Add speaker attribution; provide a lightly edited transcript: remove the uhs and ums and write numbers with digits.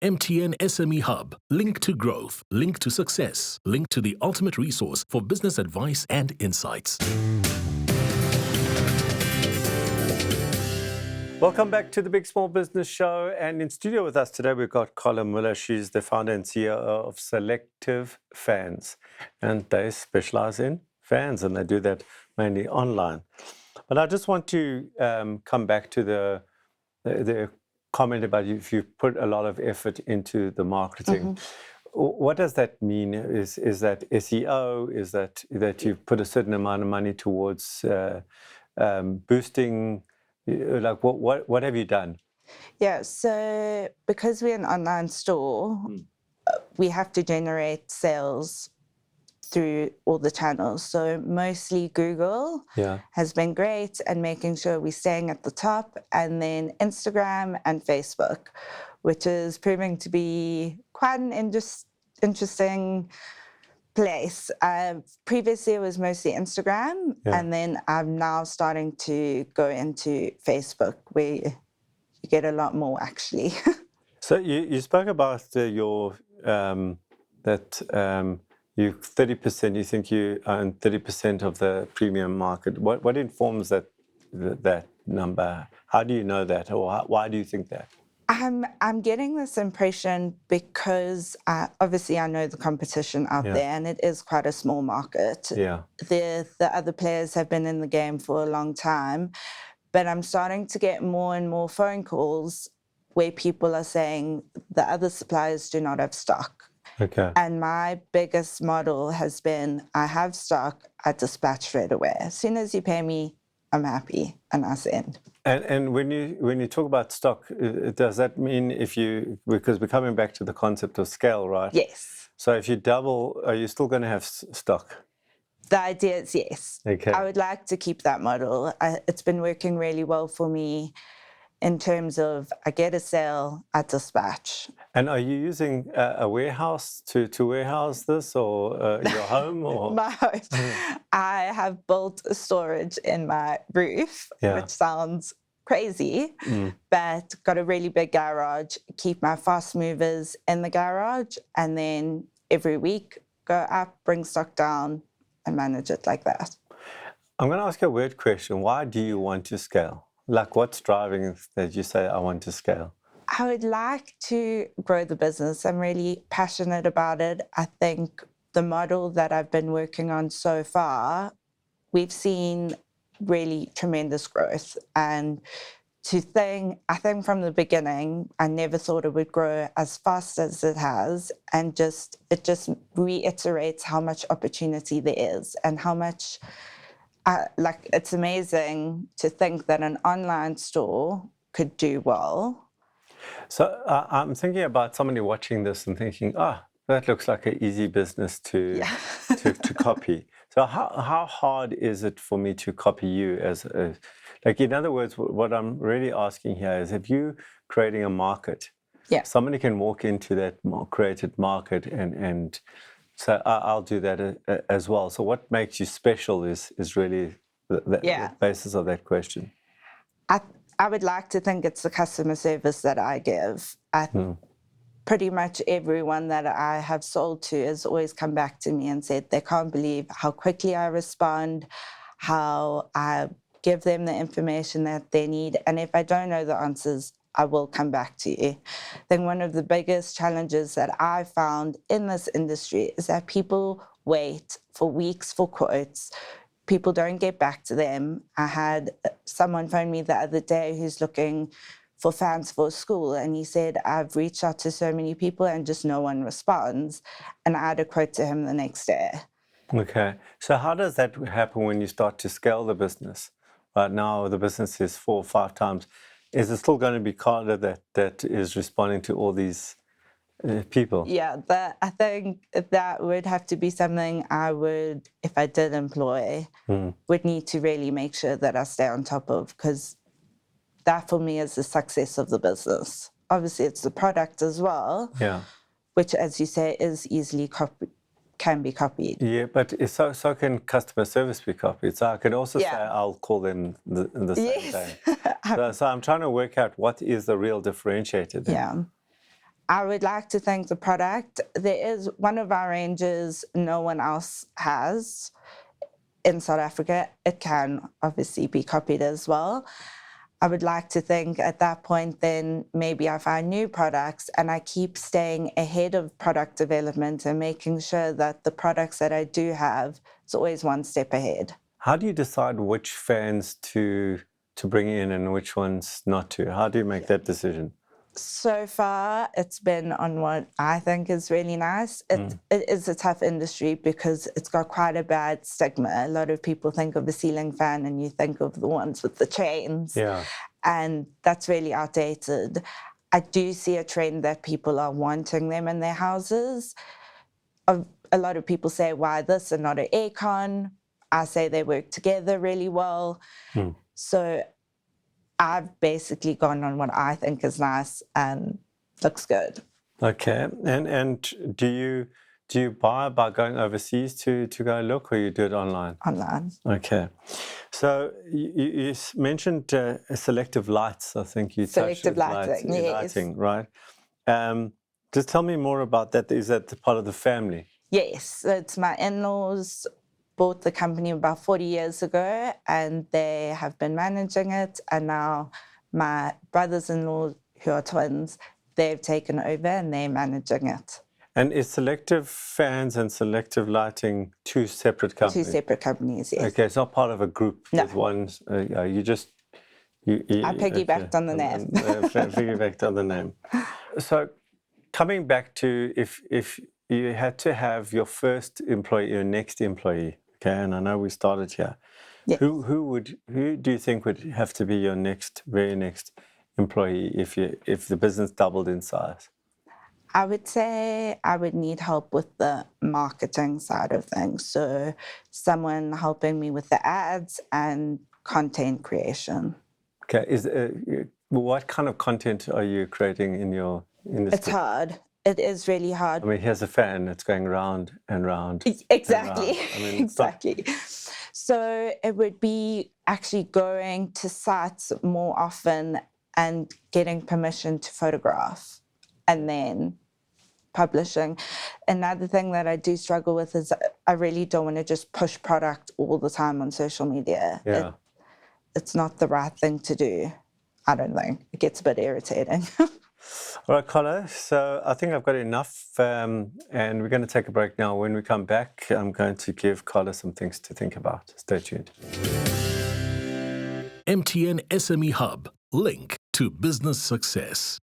Speaker 1: MTN SME Hub. Link to growth. Link to success. Link to the ultimate resource for business advice and insights.
Speaker 2: Welcome back to the Big Small Business Show. And in studio with us today, we've got Karla Muller. She's the founder and CEO of Selective Fans. And they specialize in fans, and they do that mainly online. But I just want to come back to the comment about if you put a lot of effort into the marketing. What does that mean? Is that SEO? Is that you put a certain amount of money towards boosting? Like what have you done?
Speaker 3: Yeah, so because we're an online store, we have to generate sales through all the channels. So mostly Google has been great, and making sure we're staying at the top, and then Instagram and Facebook, which is proving to be quite an interesting place. Previously it was mostly Instagram, and then I'm now starting to go into Facebook, where you get a lot more actually.
Speaker 2: So you spoke about you 30%. You think you own 30% of the premium market. What informs that number? How do you know that, or why do you think that?
Speaker 3: I'm getting this impression because obviously I know the competition out there, and it is quite a small market.
Speaker 2: Yeah.
Speaker 3: The other players have been in the game for a long time, but I'm starting to get more and more phone calls where people are saying the other suppliers do not have stock.
Speaker 2: Okay.
Speaker 3: And my biggest model has been, I have stock, I dispatch straight away. As soon as you pay me, I'm happy, and I send.
Speaker 2: And when you talk about stock, does that mean because we're coming back to the concept of scale, right?
Speaker 3: Yes.
Speaker 2: So if you double, are you still going to have stock?
Speaker 3: The idea is yes.
Speaker 2: Okay.
Speaker 3: I would like to keep that model. It's been working really well for me in terms of I get a sale, I dispatch.
Speaker 2: And are you using a warehouse to warehouse this, or your home? Or?
Speaker 3: My home. I have built a storage in my roof, which sounds crazy, but got a really big garage, keep my fast movers in the garage, and then every week go up, bring stock down, and manage it like that.
Speaker 2: I'm going to ask you a weird question. Why do you want to scale? Like, what's driving that you say, I want to scale?
Speaker 3: I would like to grow the business. I'm really passionate about it. I think the model that I've been working on so far, we've seen really tremendous growth. And I think from the beginning, I never thought it would grow as fast as it has. And it just reiterates how much opportunity there is, and how much, it's amazing to think that an online store could do well.
Speaker 2: So I'm thinking about somebody watching this and thinking, that looks like an easy business to copy. So how hard is it for me to copy you in other words, what I'm really asking here is, if you creating a market, somebody can walk into that created market and say, I'll do that as well. So what makes you special is really the basis of that question.
Speaker 3: I would like to think it's the customer service that I give. Pretty much everyone that I have sold to has always come back to me and said they can't believe how quickly I respond, how I give them the information that they need. And if I don't know the answers, I will come back to you. I think one of the biggest challenges that I found in this industry is that people wait for weeks for quotes. People don't get back to them. I had someone phone me the other day who's looking for fans for school, and he said, I've reached out to so many people and just no one responds. And I had a quote to him the next day.
Speaker 2: Okay. So how does that happen when you start to scale the business? Right now, the business is 4 or 5 times. Is it still going to be Karla that is responding to all these people?
Speaker 3: Yeah, I think that would have to be something I would, if I did employ, would need to really make sure that I stay on top of, because that for me is the success of the business. Obviously, it's the product as well, which, as you say, is easily can be copied.
Speaker 2: Yeah, but so can customer service be copied. So I could also say I'll call them the same day. So I'm trying to work out what is the real differentiator there.
Speaker 3: Yeah. I would like to think the product, there is one of our ranges no one else has in South Africa. It can obviously be copied as well. I would like to think at that point then maybe I find new products and I keep staying ahead of product development and making sure that the products that I do have is always one step ahead.
Speaker 2: How do you decide which fans to bring in and which ones not to? How do you make that decision?
Speaker 3: So far, it's been on what I think is really nice. It is a tough industry because it's got quite a bad stigma. A lot of people think of a ceiling fan and you think of the ones with the chains.
Speaker 2: Yeah.
Speaker 3: And that's really outdated. I do see a trend that people are wanting them in their houses. A lot of people say, why this and not an aircon? I say they work together really well. So I've basically gone on what I think is nice and looks good.
Speaker 2: Okay. And do you buy by going overseas to go look, or you do it online?
Speaker 3: Online.
Speaker 2: Okay. So you mentioned selective lights. I think you
Speaker 3: Selective
Speaker 2: touched
Speaker 3: lighting, yes.
Speaker 2: lighting, right? Just tell me more about that. Is that part of the family?
Speaker 3: Yes, it's my in-laws bought the company about 40 years ago and they have been managing it, and now my brothers-in-law, who are twins, they've taken over and they're managing it.
Speaker 2: And is Selective Fans and Selective Lighting two separate companies?
Speaker 3: Two separate companies, yes.
Speaker 2: Okay, it's not part of a group
Speaker 3: No.
Speaker 2: with one. You just
Speaker 3: I piggybacked on the name.
Speaker 2: Piggybacked on the name. So, coming back to if you had to have your first employee, your next employee, okay, and I know we started here.
Speaker 3: Yes.
Speaker 2: Who do you think would have to be your very next employee if the business doubled in size?
Speaker 3: I would say I would need help with the marketing side of things. So someone helping me with the ads and content creation.
Speaker 2: Okay, what kind of content are you creating in your industry?
Speaker 3: It's hard. It is really hard.
Speaker 2: I mean, here's a fan that's going round and round.
Speaker 3: Exactly.
Speaker 2: And round. I mean,
Speaker 3: exactly. So it would be actually going to sites more often and getting permission to photograph and then publishing. Another thing that I do struggle with is I really don't want to just push product all the time on social media.
Speaker 2: Yeah.
Speaker 3: It's not the right thing to do, I don't think. It gets a bit irritating.
Speaker 2: All right, Karla, so I think I've got enough, and we're going to take a break now. When we come back, I'm going to give Karla some things to think about. Stay tuned.
Speaker 1: MTN SME Hub, link to business success.